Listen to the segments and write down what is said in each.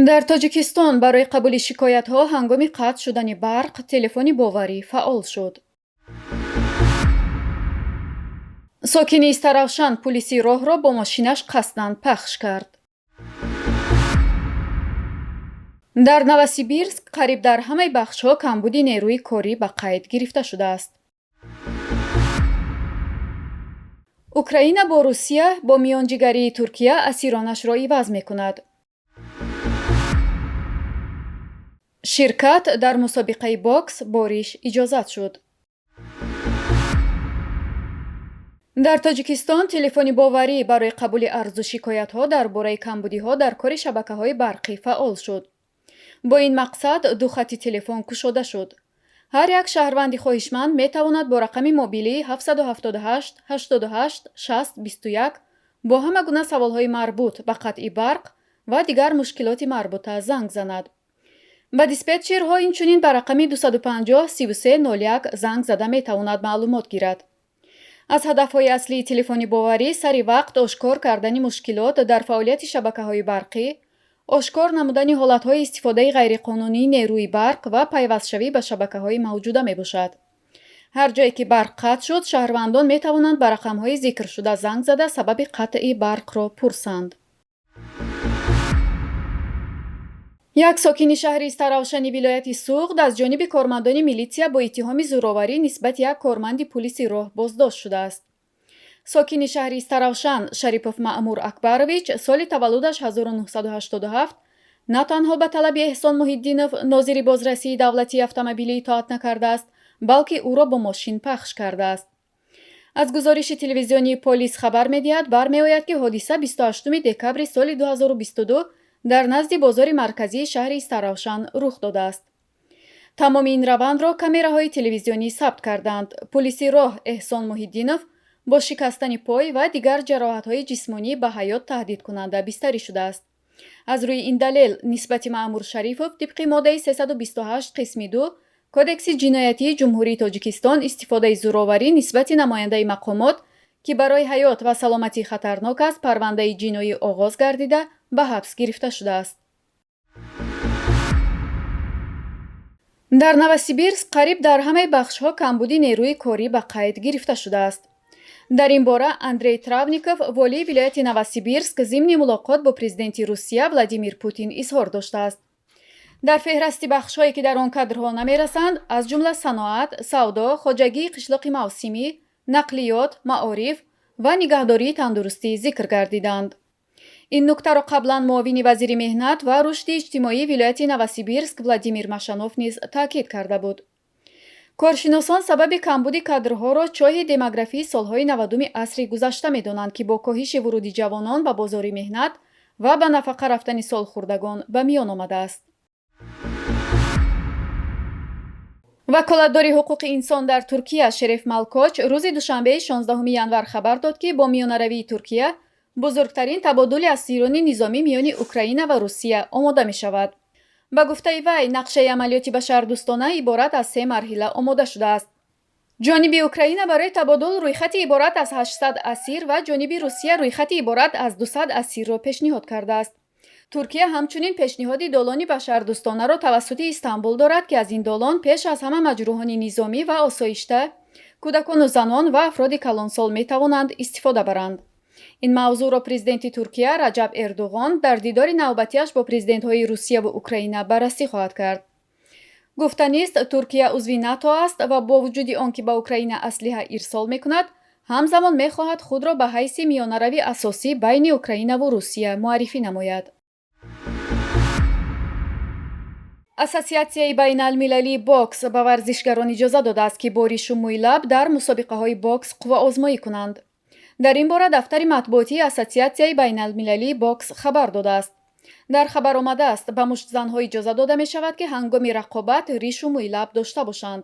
дар Тоҷикистон барои қабули шикоятҳо ҳангоми қатъ шудани барқ телефони боварӣ фаъол шуд. сокини Истаравшан пулиси роҳро бо мошинаш қасдан пахш кард. дар Новосибирск қариб дар ҳамаи бахшҳо камбуди нерӯи корӣ ба қайд гирифта шудааст. Украина бо Русия бо миёнҷигарии Туркия асиронашро иваз мекунад. ширкат дар мусобиқаи бокс бориш иҷозат шуд. дар Тоҷикистон телефони боварӣ барои қабули арзу шикоятҳо дар бораи камбудиҳо дар кори шабакаҳои барқӣ фаъол шуд. бо ин мақсад ду хатти телефон кушода шуд. ҳар як шаҳрванди хоҳишманд метавонад бо рақами мобилии 778 88 60 21 бо ҳама гуна саволҳои марбут ба қатъи барқ ва дигар мушкилоти марбута занг занад. ба диспетчерҳо инчунин ба рақами 250 33 01 занг зада метавонад маълумот гирад. аз ҳадафҳои аслии телефони боварӣ сари вақт ошкор кардани мушкилот дар фаъолияти шабакаҳои барқӣ, ошкор намудани ҳолатҳои истифодаи ғайриқонунии нерӯи барқ ва пайвастшавӣ ба шабакаҳои мавҷуда мебошад. ҳар ҷое ки барқ қатъ шуд, шаҳрвандон метавонанд ба рақамҳои зикршуда занг зада сабаби қатъи барқро пурсанд. як сокини шаҳри Истаравшани вилояти Суғд аз ҷониби кормандони милитсия бо иттиҳоми зӯроварӣ нисбати як корманди пулиси роҳ боздошт шудааст. сокини шаҳри Истаравшан Шарипов Маъмур Акбарович соли таваллудаш 1987 на танҳо ба талаби Эҳсон Муҳиддинов нозири бозрасии давлатии автомобилӣ итоат накардааст, балки ӯро бо мошин пахш кардааст. аз гузориши телевизионии полис хабар медиҳад, бармеояд ки ҳодиса 28 декабри соли 2022 дар назди бозори марказии шаҳри Истаравшан рух додааст. тамоми ин равандро камераҳои телевизионӣ сабт карданд. пулиси роҳ Эҳсон Муҳиддинов бо шикастани пой ва дигар ҷароҳатҳои ҷисмонӣ ба ҳаёт таҳдидкунанда бистарӣ шудааст. аз рӯи ин далел нисбати Маъмур Шарифов тибқи моддаи 328 қисми 2 кодекси ҷиноятии ҷумҳурии Тоҷикистон истифодаи зӯроварӣ нисбати намояндаи мақомот ки барои ҳаёт ва саломатӣ хатарнок аст, парвандаи ҷиноӣ оғоз гардида ба ҳабс гирифта шудааст. дар Новосибирск қариб дар ҳамаи бахшҳо камбуди нерӯи корӣ ба қайд гирифта шудааст. дар ин бора Андрей Травников, волии вилояти Новосибирск, зимни мулоқот бо президенти Русия Владимир Путин изҳор доштааст. дар феҳрасти бахшҳое ки дар он кадрҳо намерасанд, аз ҷумла саноат, савдо, хоҷагии қишлоқи мавсимӣ, нақлиёт, маориф ва нигаҳдории тандурустӣ зикр гардиданд. ин нуктаро қаблан муовини вазири меҳнат ва рушди иҷтимоии вилояти Новосибирск Владимир Машанов низ таъкид карда буд. коршиносон сабаби камбуди кадрҳоро чоҳи демографии солҳои 90 асри гузашта медонанд ки бо коҳиши вуруди ҷавонон ба бозори меҳнат ва ба нафақа рафтани солхӯрдагон ба миён омадааст. ваколатдори ҳуқуқи инсон дар Туркия Шереф Малкоч рӯзи душанбеи 16 январ хабар дод ки бо миёнаравии Туркия бузургтарин табодули асирони низомӣ миёни Украина ва Русия омода мешавад. ба гуфтаи вай, нақшаи амалиёти башардӯстона иборат аз 3 марҳила омода шудааст. ҷониби Украина барои табодул рӯйхати иборат аз 800 асир ва ҷониби Русия рӯйхати иборат аз 200 асирро пешниҳод кардааст. Туркия ҳамчунин пешниҳоди долони башардӯстонаро тавассути Истанбул дорад ки аз ин долон пеш аз ҳама маҷрӯҳони низомӣ ва осоишта, кӯдакону занон ва афроди калонсол метавонанд истифода баранд. ин мавзӯъро президенти Туркия Раҷаб Эрдуғон дар дидори навбатиаш бо президентҳои Русия ва Украина баррасӣ хоҳад кард. гуфтанист, Туркия узви НАТО аст ва бо вуҷуди он ки ба Украина аслиҳа ирсол мекунад, ҳамзамон мехоҳад худро ба ҳайси миёнарави асосӣ байни Украина ва Русия муаррифӣ намояд. Ассотсиатсияи байналмилалии бокс ба варзишгарон иҷоза додааст ки бо ришу мӯйлаб дар мусобиқаҳои бокс қувваозмоӣ кунанд. дар ин бора дафтари матбуотии Ассотсиатсияи байналмилалии бокс хабар додааст. дар хабар омадааст, ба муштзанҳо иҷоза дода мешавад ки ҳангоми рақобат ришу мӯйлаб дошта бошанд.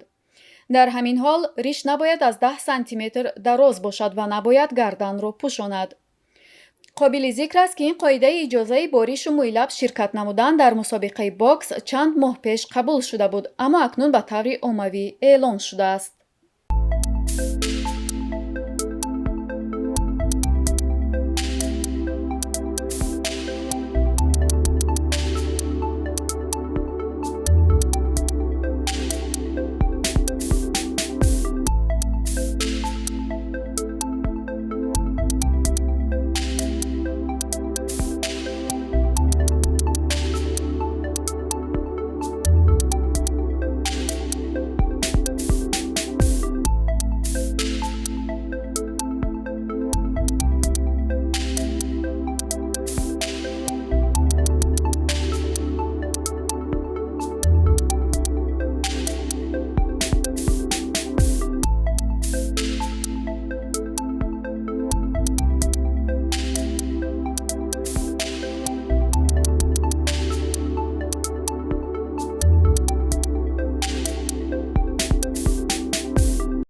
дар ҳамин ҳол риш набояд аз 10 сантиметр дароз бошад ва набояд гарданро пӯшонад. қобили зикр аст ки ин қоидаи иҷозаи бо ришу мӯйлаб ширкат намудан дар мусобиқаи бокс чанд моҳ пеш қабул шуда буд, аммо акнун ба таври оммавӣ эълон шудааст.